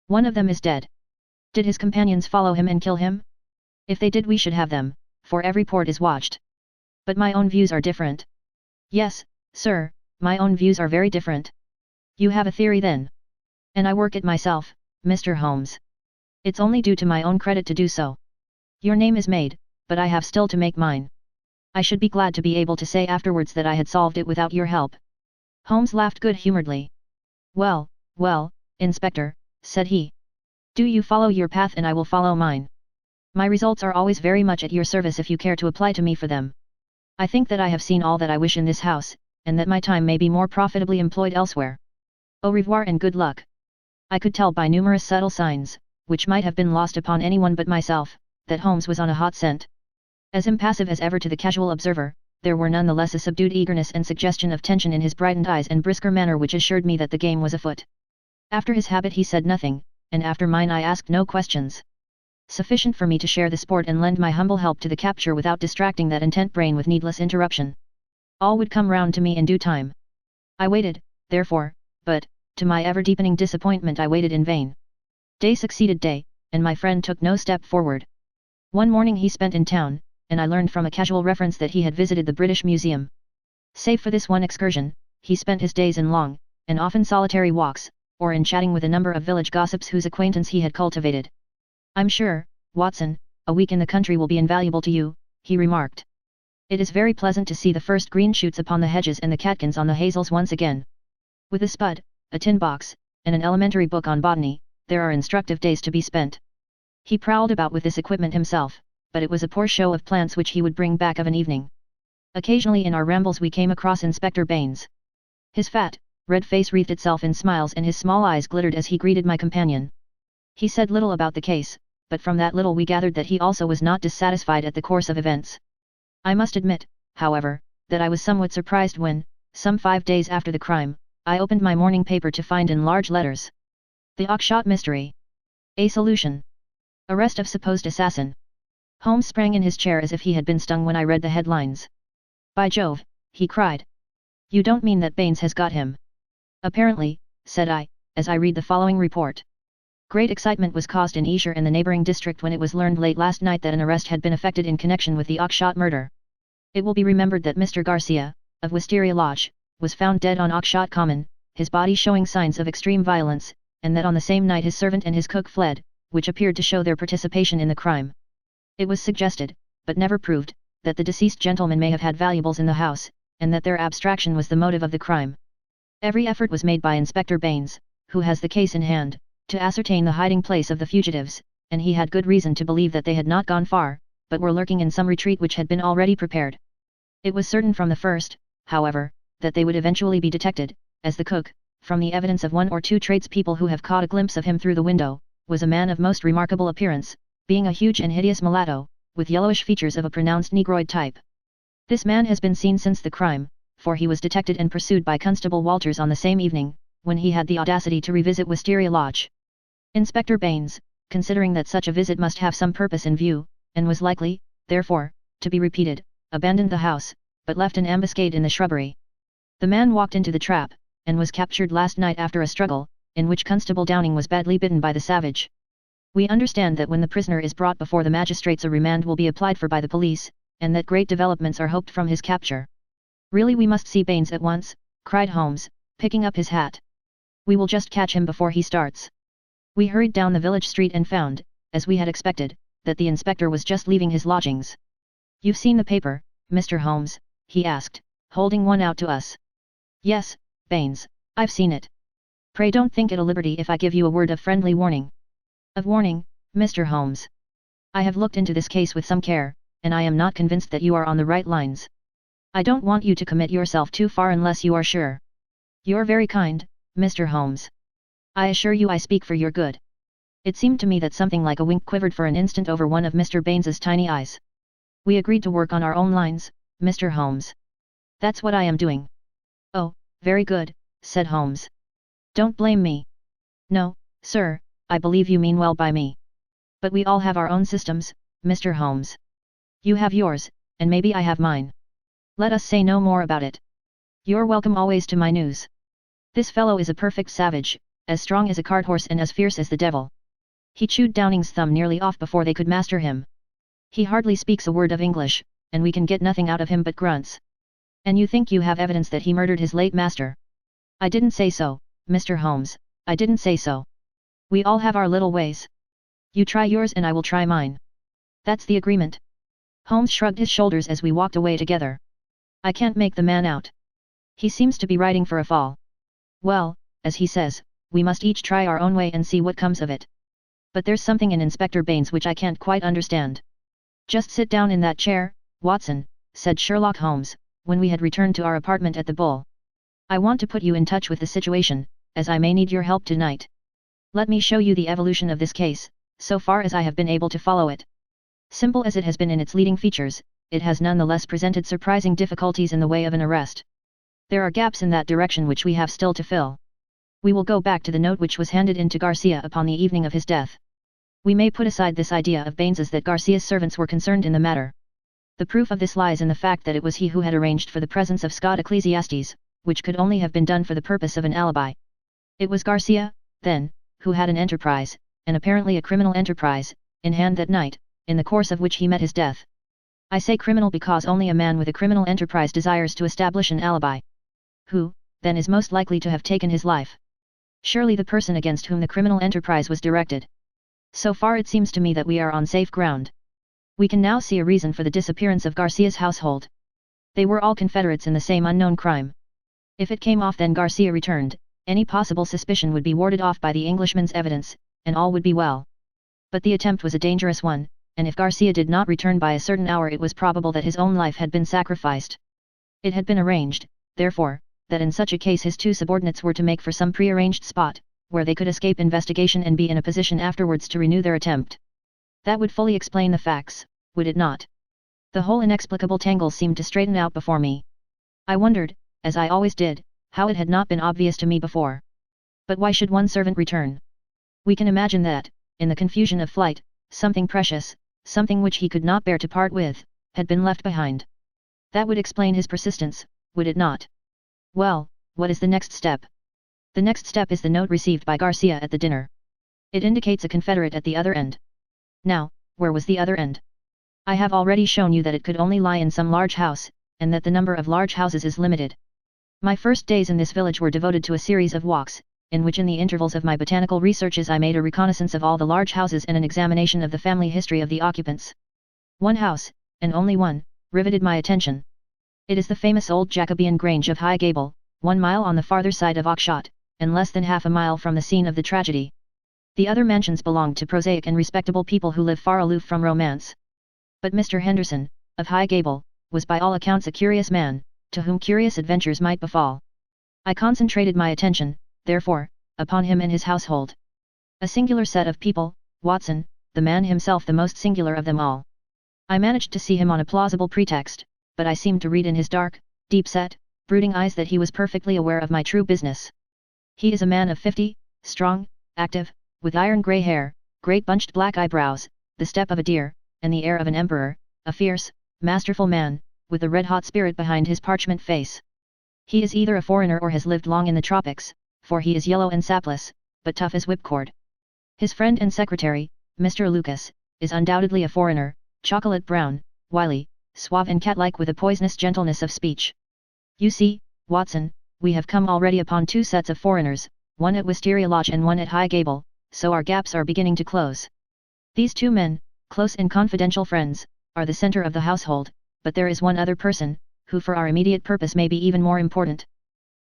One of them is dead. Did his companions follow him and kill him? If they did we should have them, for every port is watched. But my own views are different. Yes, sir, my own views are very different. You have a theory then? And I work it myself, Mr. Holmes. It's only due to my own credit to do so. Your name is made, but I have still to make mine. I should be glad to be able to say afterwards that I had solved it without your help. Holmes laughed good-humoredly. Well, Inspector, said he. Do you follow your path and I will follow mine. My results are always very much at your service if you care to apply to me for them. I think that I have seen all that I wish in this house, and that my time may be more profitably employed elsewhere. Au revoir and good luck. I could tell by numerous subtle signs, which might have been lost upon anyone but myself, that Holmes was on a hot scent. As impassive as ever to the casual observer, there were none the less a subdued eagerness and suggestion of tension in his brightened eyes and brisker manner which assured me that the game was afoot. After his habit he said nothing, and after mine I asked no questions. Sufficient for me to share the sport and lend my humble help to the capture without distracting that intent brain with needless interruption. All would come round to me in due time. I waited, therefore, but, to my ever-deepening disappointment I waited in vain. Day succeeded day, and my friend took no step forward. One morning he spent in town, and I learned from a casual reference that he had visited the British Museum. Save for this one excursion, he spent his days in long, and often solitary walks, or in chatting with a number of village gossips whose acquaintance he had cultivated. I'm sure, Watson, a week in the country will be invaluable to you, he remarked. It is very pleasant to see the first green shoots upon the hedges and the catkins on the hazels once again. With a spud, a tin box, and an elementary book on botany, there are instructive days to be spent. He prowled about with this equipment himself, but it was a poor show of plants which he would bring back of an evening. Occasionally in our rambles we came across Inspector Baines. His fat, red face wreathed itself in smiles and his small eyes glittered as he greeted my companion. He said little about the case, but from that little we gathered that he also was not dissatisfied at the course of events. I must admit, however, that I was somewhat surprised when, some 5 days after the crime, I opened my morning paper to find in large letters: "The Oakshott Mystery. A solution. Arrest of supposed assassin." Holmes sprang in his chair as if he had been stung when I read the headlines. "By Jove," he cried. "You don't mean that Baines has got him?" "Apparently," said I, as I read the following report. Great excitement was caused in Esher and the neighbouring district when it was learned late last night that an arrest had been effected in connection with the Oakshott murder. It will be remembered that Mr. Garcia, of Wisteria Lodge, was found dead on Oakshott Common, his body showing signs of extreme violence, and that on the same night his servant and his cook fled, which appeared to show their participation in the crime. It was suggested, but never proved, that the deceased gentleman may have had valuables in the house, and that their abstraction was the motive of the crime. Every effort was made by Inspector Baines, who has the case in hand, to ascertain the hiding place of the fugitives, and he had good reason to believe that they had not gone far, but were lurking in some retreat which had been already prepared. It was certain from the first, however, that they would eventually be detected, as the cook, from the evidence of 1 or 2 tradespeople who have caught a glimpse of him through the window, was a man of most remarkable appearance, being a huge and hideous mulatto, with yellowish features of a pronounced negroid type. This man has been seen since the crime, for he was detected and pursued by Constable Walters on the same evening, when he had the audacity to revisit Wisteria Lodge. Inspector Baines, considering that such a visit must have some purpose in view, and was likely, therefore, to be repeated, abandoned the house, but left an ambuscade in the shrubbery. The man walked into the trap, and was captured last night after a struggle, in which Constable Downing was badly bitten by the savage. We understand that when the prisoner is brought before the magistrates a remand will be applied for by the police, and that great developments are hoped from his capture. "Really we must see Baines at once," cried Holmes, picking up his hat. "We will just catch him before he starts." We hurried down the village street and found, as we had expected, that the inspector was just leaving his lodgings. "You've seen the paper, Mr. Holmes?" he asked, holding one out to us. "Yes, Baines, I've seen it. Pray don't think it a liberty if I give you a word of friendly warning." "Of warning, Mr. Holmes? I have looked into this case with some care, and I am not convinced that you are on the right lines. I don't want you to commit yourself too far unless you are sure." "You're very kind, Mr. Holmes. I assure you I speak for your good." It seemed to me that something like a wink quivered for an instant over one of Mr. Baines's tiny eyes. "We agreed to work on our own lines, Mr. Holmes. That's what I am doing." "Oh, very good," said Holmes. "Don't blame me." "No, sir, I believe you mean well by me. But we all have our own systems, Mr. Holmes. You have yours, and maybe I have mine. Let us say no more about it. You're welcome always to my news. This fellow is a perfect savage, as strong as a cart horse and as fierce as the devil. He chewed Downing's thumb nearly off before they could master him. He hardly speaks a word of English, and we can get nothing out of him but grunts. And you think you have evidence that he murdered his late master?" "I didn't say so, Mr. Holmes, I didn't say so. We all have our little ways. You try yours and I will try mine. That's the agreement." Holmes shrugged his shoulders as we walked away together. "I can't make the man out. He seems to be riding for a fall. Well, as he says, we must each try our own way and see what comes of it. But there's something in Inspector Baines which I can't quite understand." "Just sit down in that chair, Watson," said Sherlock Holmes, when we had returned to our apartment at the Bull. "I want to put you in touch with the situation, as I may need your help tonight. Let me show you the evolution of this case, so far as I have been able to follow it. Simple as it has been in its leading features, it has nonetheless presented surprising difficulties in the way of an arrest. There are gaps in that direction which we have still to fill. We will go back to the note which was handed in to Garcia upon the evening of his death. We may put aside this idea of Baines's that Garcia's servants were concerned in the matter. The proof of this lies in the fact that it was he who had arranged for the presence of Scott ecclesiastes, which could only have been done for the purpose of an alibi. It was Garcia, then, who had an enterprise, and apparently a criminal enterprise, in hand that night, in the course of which he met his death. I say criminal because only a man with a criminal enterprise desires to establish an alibi. Who, then, is most likely to have taken his life? Surely the person against whom the criminal enterprise was directed. So far it seems to me that we are on safe ground. We can now see a reason for the disappearance of Garcia's household. They were all confederates in the same unknown crime. If it came off then Garcia returned, any possible suspicion would be warded off by the Englishman's evidence, and all would be well. But the attempt was a dangerous one, and if Garcia did not return by a certain hour it was probable that his own life had been sacrificed. It had been arranged, therefore, that in such a case his two subordinates were to make for some prearranged spot, where they could escape investigation and be in a position afterwards to renew their attempt. That would fully explain the facts, would it not? The whole inexplicable tangle seemed to straighten out before me. I wondered, as I always did, how it had not been obvious to me before. But why should one servant return? We can imagine that, in the confusion of flight, something precious, something which he could not bear to part with, had been left behind. That would explain his persistence, would it not? Well, what is the next step? The next step is the note received by Garcia at the dinner. It indicates a confederate at the other end. Now, where was the other end? I have already shown you that it could only lie in some large house, and that the number of large houses is limited. My first days in this village were devoted to a series of walks, in which in the intervals of my botanical researches I made a reconnaissance of all the large houses and an examination of the family history of the occupants. One house, and only one, riveted my attention. It is the famous old Jacobean Grange of High Gable, 1 mile on the farther side of Oxshott, and less than half a mile from the scene of the tragedy. The other mansions belonged to prosaic and respectable people who live far aloof from romance. But Mr. Henderson, of High Gable, was by all accounts a curious man, to whom curious adventures might befall. I concentrated my attention, therefore, upon him and his household. A singular set of people, Watson, the man himself the most singular of them all. I managed to see him on a plausible pretext, but I seemed to read in his dark, deep-set, brooding eyes that he was perfectly aware of my true business. He is a man of 50, strong, active, with iron-grey hair, great bunched black eyebrows, the step of a deer, and the air of an emperor, a fierce, masterful man, with a red-hot spirit behind his parchment face. He is either a foreigner or has lived long in the tropics, for he is yellow and sapless, but tough as whipcord. His friend and secretary, Mr. Lucas, is undoubtedly a foreigner, chocolate brown, wily, suave and cat-like with a poisonous gentleness of speech. You see, Watson, we have come already upon 2 sets of foreigners, one at Wisteria Lodge and one at High Gable, so our gaps are beginning to close. These 2 men, close and confidential friends, are the center of the household, but there is one other person, who for our immediate purpose may be even more important.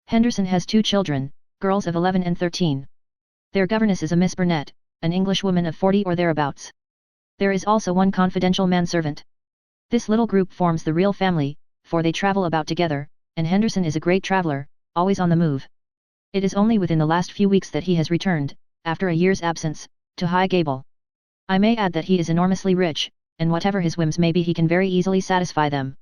Henderson has 2 children, girls of 11 and 13. Their governess is a Miss Burnett, an Englishwoman of 40 or thereabouts. There is also one confidential manservant. This little group forms the real family, for they travel about together, and Henderson is a great traveler, always on the move. It is only within the last few weeks that he has returned, after a year's absence, to High Gable. I may add that he is enormously rich, and whatever his whims may be he can very easily satisfy them.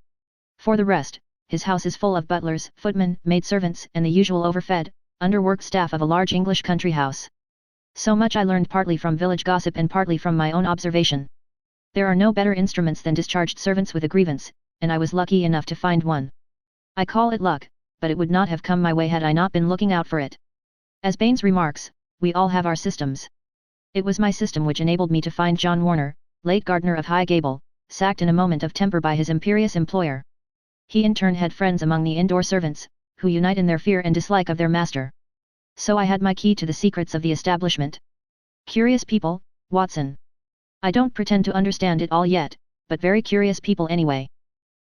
For the rest, his house is full of butlers, footmen, maidservants, and the usual overfed, underworked staff of a large English country house. So much I learned partly from village gossip and partly from my own observation. There are no better instruments than discharged servants with a grievance, and I was lucky enough to find one. I call it luck, but it would not have come my way had I not been looking out for it. As Baines remarks, we all have our systems. It was my system which enabled me to find John Warner, late gardener of High Gable, sacked in a moment of temper by his imperious employer. He in turn had friends among the indoor servants, who unite in their fear and dislike of their master. So I had my key to the secrets of the establishment. Curious people, Watson. I don't pretend to understand it all yet, but very curious people anyway.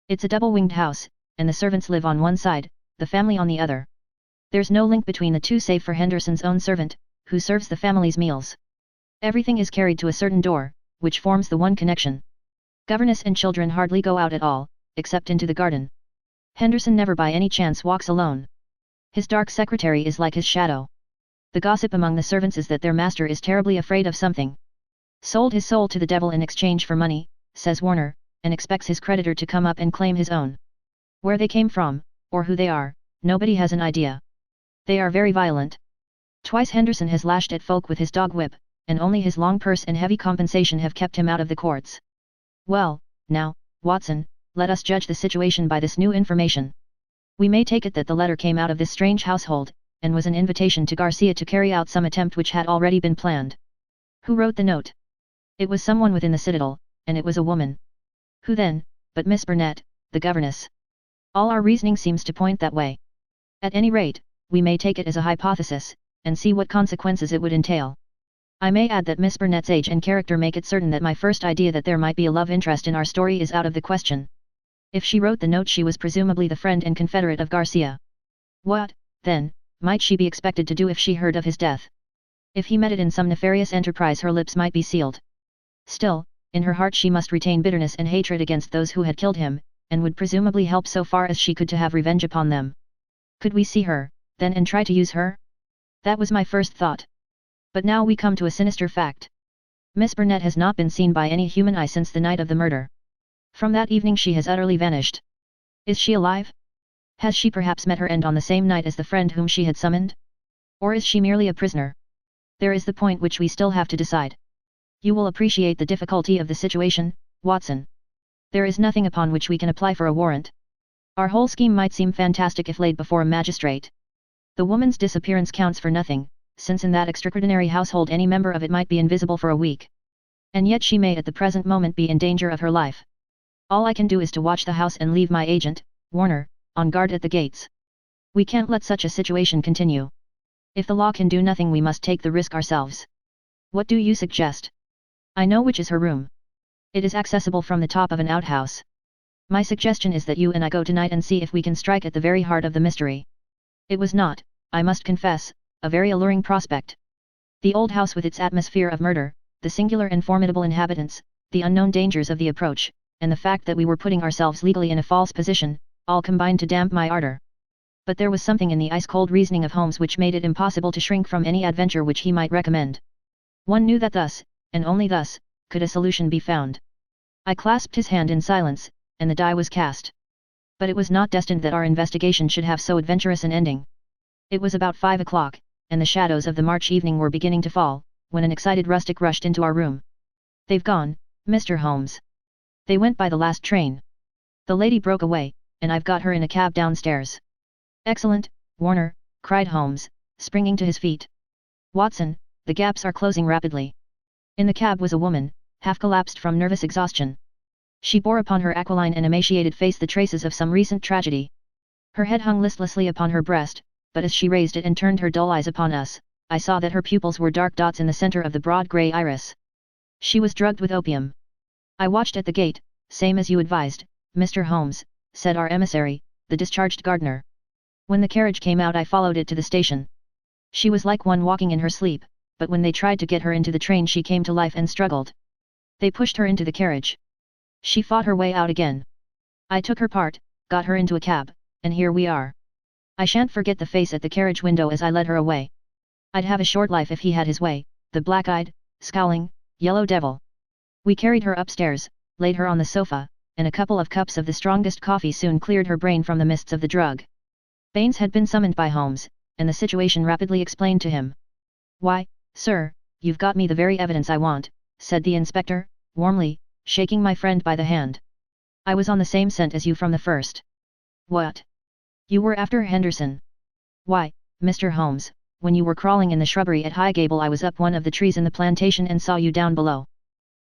It's a double-winged house, and the servants live on one side, the family on the other. There's no link between the two save for Henderson's own servant, who serves the family's meals. Everything is carried to a certain door, which forms the one connection. Governess and children hardly go out at all, except into the garden. Henderson never by any chance walks alone. His dark secretary is like his shadow. The gossip among the servants is that their master is terribly afraid of something. Sold his soul to the devil in exchange for money, says Warner, and expects his creditor to come up and claim his own. Where they came from, or who they are, nobody has an idea. They are very violent. Twice Henderson has lashed at folk with his dog whip, and only his long purse and heavy compensation have kept him out of the courts. Well, now, Watson, let us judge the situation by this new information. We may take it that the letter came out of this strange household, and was an invitation to Garcia to carry out some attempt which had already been planned. Who wrote the note? It was someone within the citadel, and it was a woman. Who then, but Miss Burnett, the governess? All our reasoning seems to point that way. At any rate, we may take it as a hypothesis, and see what consequences it would entail. I may add that Miss Burnett's age and character make it certain that my first idea that there might be a love interest in our story is out of the question. If she wrote the note she was presumably the friend and confederate of Garcia. What, then, might she be expected to do if she heard of his death? If he met it in some nefarious enterprise her lips might be sealed. Still, in her heart she must retain bitterness and hatred against those who had killed him, and would presumably help so far as she could to have revenge upon them. Could we see her, then, and try to use her? That was my first thought. But now we come to a sinister fact. Miss Burnett has not been seen by any human eye since the night of the murder. From that evening she has utterly vanished. Is she alive? Has she perhaps met her end on the same night as the friend whom she had summoned? Or is she merely a prisoner? There is the point which we still have to decide. You will appreciate the difficulty of the situation, Watson. There is nothing upon which we can apply for a warrant. Our whole scheme might seem fantastic if laid before a magistrate. The woman's disappearance counts for nothing, since in that extraordinary household any member of it might be invisible for a week. And yet she may at the present moment be in danger of her life. All I can do is to watch the house and leave my agent, Warner, on guard at the gates. We can't let such a situation continue. If the law can do nothing we must take the risk ourselves. What do you suggest? I know which is her room. It is accessible from the top of an outhouse. My suggestion is that you and I go tonight and see if we can strike at the very heart of the mystery. It was not, I must confess, a very alluring prospect. The old house with its atmosphere of murder, the singular and formidable inhabitants, the unknown dangers of the approach, and the fact that we were putting ourselves legally in a false position, all combined to damp my ardor. But there was something in the ice-cold reasoning of Holmes which made it impossible to shrink from any adventure which he might recommend. One knew that thus, and only thus, could a solution be found. I clasped his hand in silence, and the die was cast. But it was not destined that our investigation should have so adventurous an ending. It was about 5 o'clock, and the shadows of the March evening were beginning to fall, when an excited rustic rushed into our room. "They've gone, Mr. Holmes. They went by the last train. The lady broke away, and I've got her in a cab downstairs." "Excellent, Warner," cried Holmes, springing to his feet. "Watson, the gaps are closing rapidly." In the cab was a woman, half collapsed from nervous exhaustion. She bore upon her aquiline and emaciated face the traces of some recent tragedy. Her head hung listlessly upon her breast, but as she raised it and turned her dull eyes upon us, I saw that her pupils were dark dots in the center of the broad grey iris. She was drugged with opium. "I watched at the gate, same as you advised, Mr. Holmes," said our emissary, the discharged gardener. "When the carriage came out I followed it to the station. She was like one walking in her sleep, but when they tried to get her into the train she came to life and struggled. They pushed her into the carriage. She fought her way out again. I took her part, got her into a cab, and here we are. I shan't forget the face at the carriage window as I led her away. I'd have a short life if he had his way, the black-eyed, scowling, yellow devil." We carried her upstairs, laid her on the sofa, and a couple of cups of the strongest coffee soon cleared her brain from the mists of the drug. Baines had been summoned by Holmes, and the situation rapidly explained to him. "Why, sir, you've got me the very evidence I want," said the inspector, warmly, shaking my friend by the hand. "I was on the same scent as you from the first." "What? You were after Henderson?" "Why, Mr. Holmes, when you were crawling in the shrubbery at Highgable I was up one of the trees in the plantation and saw you down below.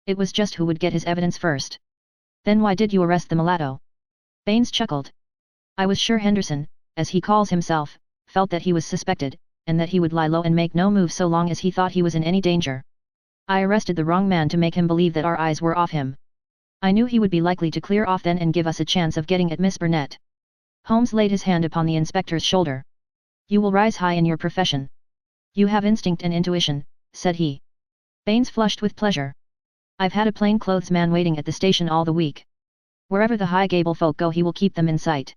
It was just who would get his evidence first." "Then why did you arrest the mulatto?" Baines chuckled. "I was sure Henderson, as he calls himself, felt that he was suspected, and that he would lie low and make no move so long as he thought he was in any danger. I arrested the wrong man to make him believe that our eyes were off him. I knew he would be likely to clear off then and give us a chance of getting at Miss Burnett." Holmes laid his hand upon the inspector's shoulder. "You will rise high in your profession. You have instinct and intuition," said he. Baines flushed with pleasure. "I've had a plainclothes man waiting at the station all the week. Wherever the Highgable folk go he will keep them in sight.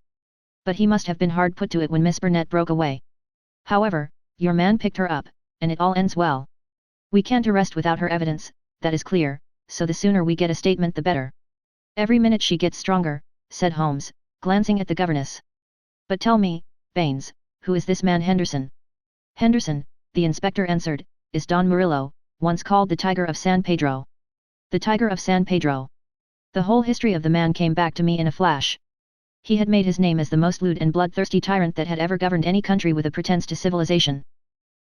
But he must have been hard put to it when Miss Burnett broke away. However, your man picked her up, and it all ends well. We can't arrest without her evidence, that is clear, so the sooner we get a statement the better." "Every minute she gets stronger," said Holmes, glancing at the governess. "But tell me, Baines, who is this man Henderson?" "Henderson," the inspector answered, "is Don Murillo, once called the Tiger of San Pedro." "The Tiger of San Pedro." The whole history of the man came back to me in a flash. He had made his name as the most lewd and bloodthirsty tyrant that had ever governed any country with a pretense to civilization.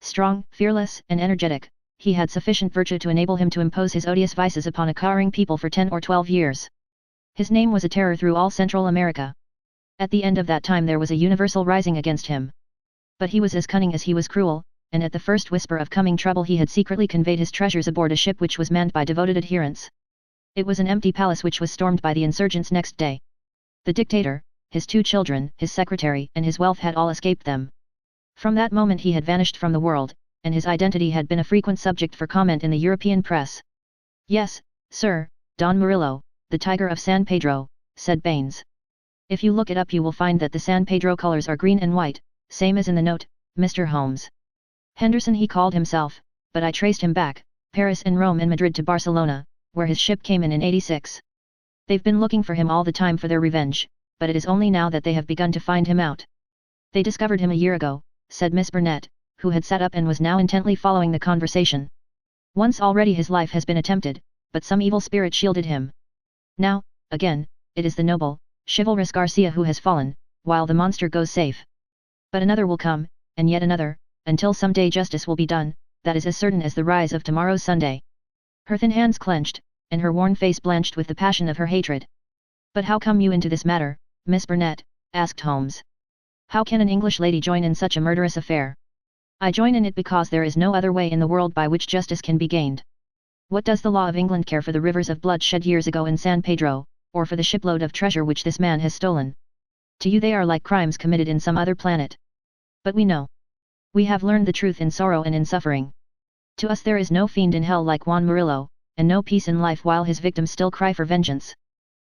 Strong, fearless, and energetic, he had sufficient virtue to enable him to impose his odious vices upon a cowering people for 10 or 12 years. His name was a terror through all Central America. At the end of that time there was a universal rising against him. But he was as cunning as he was cruel, and at the first whisper of coming trouble he had secretly conveyed his treasures aboard a ship which was manned by devoted adherents. It was an empty palace which was stormed by the insurgents next day. The dictator, his 2 children, his secretary, and his wealth had all escaped them. From that moment he had vanished from the world, and his identity had been a frequent subject for comment in the European press. "Yes, sir, Don Murillo, the Tiger of San Pedro, said Baines. If you look it up you will find that the San Pedro colors are green and white, same as in the note, Mr. Holmes. Henderson he called himself, but I traced him back, Paris and Rome and Madrid to Barcelona, where his ship came in '86. They've been looking for him all the time for their revenge, but it is only now that they have begun to find him out. They discovered him a year ago, said Miss Burnett, who had sat up and was now intently following the conversation. Once already his life has been attempted, but some evil spirit shielded him. Now, again, it is the noble, chivalrous Garcia who has fallen, while the monster goes safe. But another will come, and yet another, until some day justice will be done, that is as certain as the rise of tomorrow's Sunday. Her thin hands clenched, and her worn face blanched with the passion of her hatred. But how come you into this matter, Miss Burnett? Asked Holmes. How can an English lady join in such a murderous affair? I join in it because there is no other way in the world by which justice can be gained. What does the law of England care for the rivers of blood shed years ago in San Pedro, or for the shipload of treasure which this man has stolen? To you they are like crimes committed in some other planet. But we know. We have learned the truth in sorrow and in suffering. To us there is no fiend in hell like Juan Murillo, and no peace in life while his victims still cry for vengeance.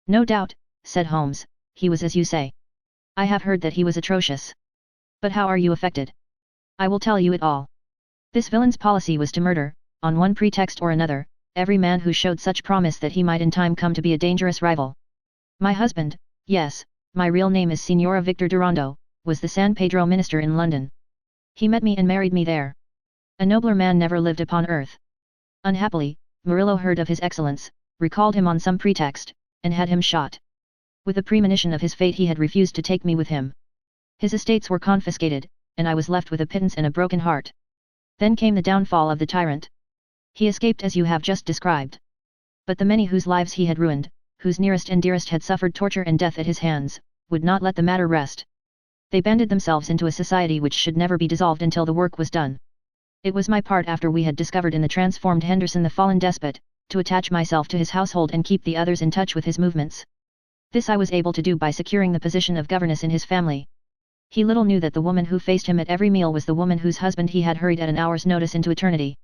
No doubt, said Holmes, he was as you say. I have heard that he was atrocious. But how are you affected? I will tell you it all. This villain's policy was to murder, on one pretext or another, every man who showed such promise that he might in time come to be a dangerous rival. My husband, yes, my real name is Signora Victor Durando, was the San Pedro minister in London. He met me and married me there. A nobler man never lived upon earth. Unhappily, Murillo heard of his excellence, recalled him on some pretext, and had him shot. With the premonition of his fate he had refused to take me with him. His estates were confiscated, and I was left with a pittance and a broken heart. Then came the downfall of the tyrant. He escaped as you have just described. But the many whose lives he had ruined, whose nearest and dearest had suffered torture and death at his hands, would not let the matter rest. They banded themselves into a society which should never be dissolved until the work was done. It was my part after we had discovered in the transformed Henderson the fallen despot, to attach myself to his household and keep the others in touch with his movements. This I was able to do by securing the position of governess in his family. He little knew that the woman who faced him at every meal was the woman whose husband he had hurried at an hour's notice into eternity.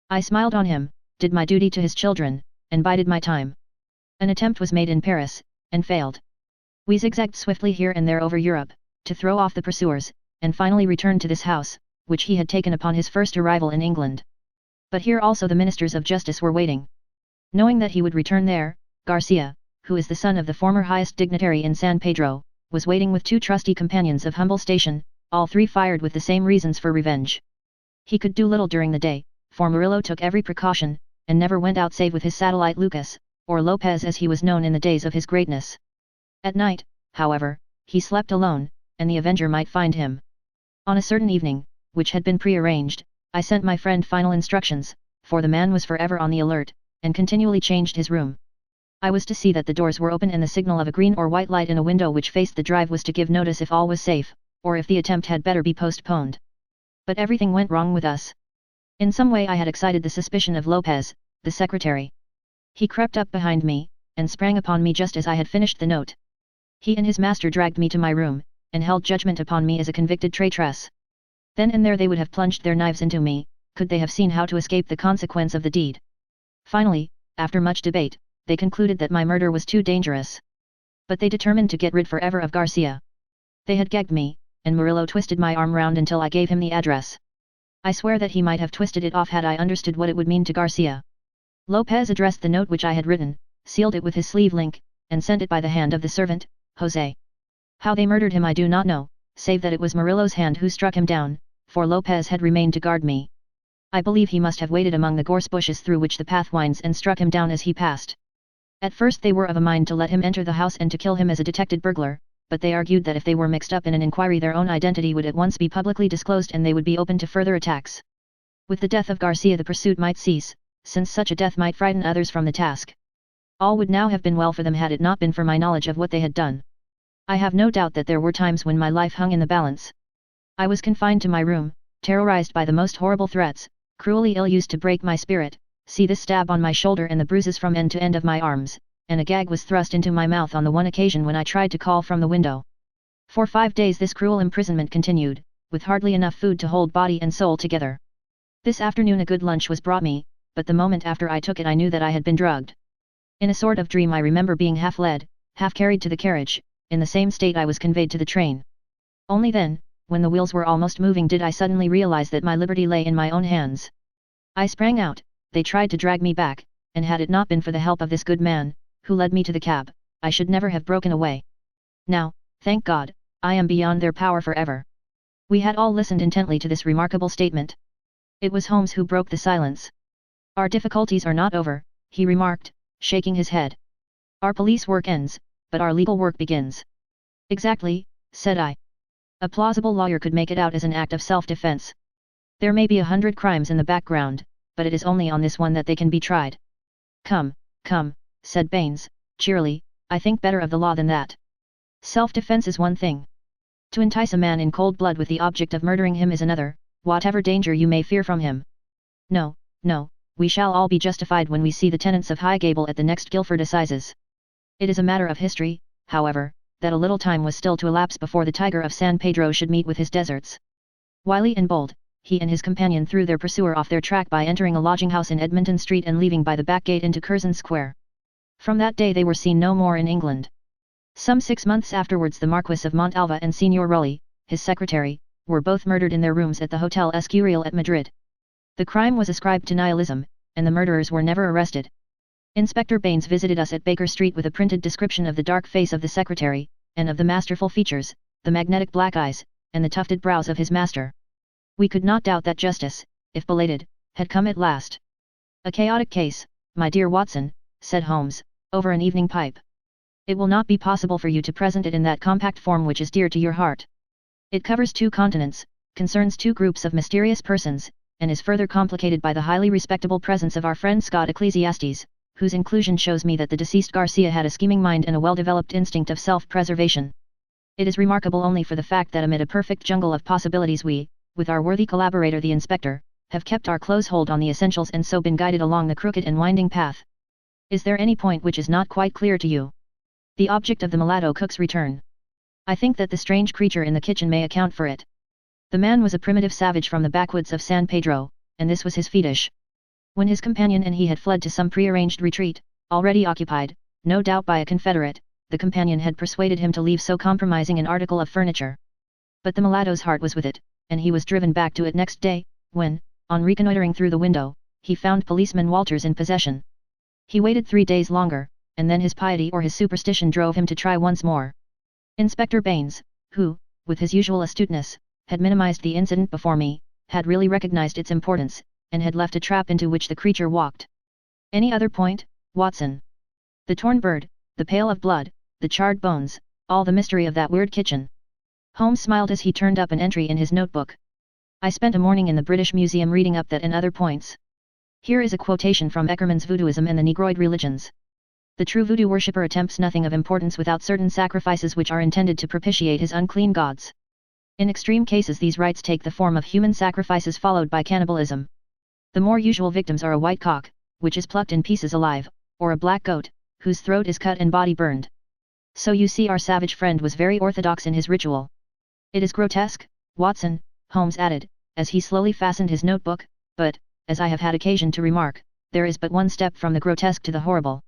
I smiled on him, did my duty to his children, and bided my time. An attempt was made in Paris, and failed. We zigzagged swiftly here and there over Europe, to throw off the pursuers, and finally returned to this house, which he had taken upon his first arrival in England. But here also the ministers of justice were waiting. Knowing that he would return there, Garcia, who is the son of the former highest dignitary in San Pedro, was waiting with two trusty companions of humble station, all three fired with the same reasons for revenge. He could do little during the day, for Murillo took every precaution, and never went out save with his satellite Lucas, or Lopez as he was known in the days of his greatness. At night, however, he slept alone, and the avenger might find him. On a certain evening, which had been prearranged, I sent my friend final instructions, for the man was forever on the alert, and continually changed his room. I was to see that the doors were open and the signal of a green or white light in a window which faced the drive was to give notice if all was safe, or if the attempt had better be postponed. But everything went wrong with us. In some way I had excited the suspicion of Lopez, the secretary. He crept up behind me, and sprang upon me just as I had finished the note. He and his master dragged me to my room, and held judgment upon me as a convicted traitress. Then and there they would have plunged their knives into me, could they have seen how to escape the consequence of the deed. Finally, after much debate, they concluded that my murder was too dangerous. But they determined to get rid forever of Garcia. They had gagged me, and Murillo twisted my arm round until I gave him the address. I swear that he might have twisted it off had I understood what it would mean to Garcia. Lopez addressed the note which I had written, sealed it with his sleeve link, and sent it by the hand of the servant, Jose. How they murdered him I do not know, save that it was Murillo's hand who struck him down, for Lopez had remained to guard me. I believe he must have waited among the gorse bushes through which the path winds and struck him down as he passed. At first they were of a mind to let him enter the house and to kill him as a detected burglar, but they argued that if they were mixed up in an inquiry their own identity would at once be publicly disclosed and they would be open to further attacks. With the death of Garcia the pursuit might cease, since such a death might frighten others from the task. All would now have been well for them had it not been for my knowledge of what they had done. I have no doubt that there were times when my life hung in the balance. I was confined to my room, terrorized by the most horrible threats, cruelly ill-used to break my spirit. See this stab on my shoulder and the bruises from end to end of my arms, and a gag was thrust into my mouth on the one occasion when I tried to call from the window. For 5 days this cruel imprisonment continued, with hardly enough food to hold body and soul together. This afternoon a good lunch was brought me, but the moment after I took it I knew that I had been drugged. In a sort of dream I remember being half led, half carried to the carriage, in the same state I was conveyed to the train. Only then, when the wheels were almost moving, did I suddenly realize that my liberty lay in my own hands. I sprang out, they tried to drag me back, and had it not been for the help of this good man, who led me to the cab, I should never have broken away. Now, thank God, I am beyond their power forever. We had all listened intently to this remarkable statement. It was Holmes who broke the silence. Our difficulties are not over, he remarked, shaking his head. Our police work ends, but our legal work begins. Exactly, said I. A plausible lawyer could make it out as an act of self-defense. There may be 100 crimes in the background, but it is only on this one that they can be tried. Come, come, said Baines, cheerily, I think better of the law than that. Self-defense is one thing. To entice a man in cold blood with the object of murdering him is another, whatever danger you may fear from him. No, no, we shall all be justified when we see the tenants of Highgable at the next Guildford Assizes. It is a matter of history, however, that a little time was still to elapse before the tiger of San Pedro should meet with his deserts. Wily and bold, he and his companion threw their pursuer off their track by entering a lodging-house in Edmonton Street and leaving by the back gate into Curzon Square. From that day they were seen no more in England. Some 6 months afterwards the Marquis of Montalva and Signor Rowley, his secretary, were both murdered in their rooms at the Hotel Escurial at Madrid. The crime was ascribed to nihilism, and the murderers were never arrested. Inspector Baines visited us at Baker Street with a printed description of the dark face of the secretary, and of the masterful features, the magnetic black eyes, and the tufted brows of his master. We could not doubt that justice, if belated, had come at last. A chaotic case, my dear Watson, said Holmes, over an evening pipe. It will not be possible for you to present it in that compact form which is dear to your heart. It covers 2 continents, concerns 2 groups of mysterious persons, and is further complicated by the highly respectable presence of our friend Scott Ecclesiastes, whose inclusion shows me that the deceased Garcia had a scheming mind and a well-developed instinct of self-preservation. It is remarkable only for the fact that amid a perfect jungle of possibilities we, with our worthy collaborator the inspector, have kept our close hold on the essentials and so been guided along the crooked and winding path. Is there any point which is not quite clear to you? The object of the mulatto cook's return. I think that the strange creature in the kitchen may account for it. The man was a primitive savage from the backwoods of San Pedro, and this was his fetish. When his companion and he had fled to some prearranged retreat, already occupied, no doubt by a confederate, the companion had persuaded him to leave so compromising an article of furniture. But the mulatto's heart was with it, and he was driven back to it next day, when, on reconnoitering through the window, he found policeman Walters in possession. He waited 3 days longer, and then his piety or his superstition drove him to try once more. Inspector Baines, who, with his usual astuteness, had minimized the incident before me, had really recognized its importance, and had left a trap into which the creature walked. Any other point, Watson? The torn bird, the pail of blood, the charred bones, all the mystery of that weird kitchen. Holmes smiled as he turned up an entry in his notebook. I spent a morning in the British Museum reading up that and other points. Here is a quotation from Eckermann's Voodooism and the Negroid Religions. The true voodoo worshipper attempts nothing of importance without certain sacrifices which are intended to propitiate his unclean gods. In extreme cases these rites take the form of human sacrifices followed by cannibalism. The more usual victims are a white cock, which is plucked in pieces alive, or a black goat, whose throat is cut and body burned. So you see our savage friend was very orthodox in his ritual. It is grotesque, Watson, Holmes added, as he slowly fastened his notebook, but, as I have had occasion to remark, there is but one step from the grotesque to the horrible.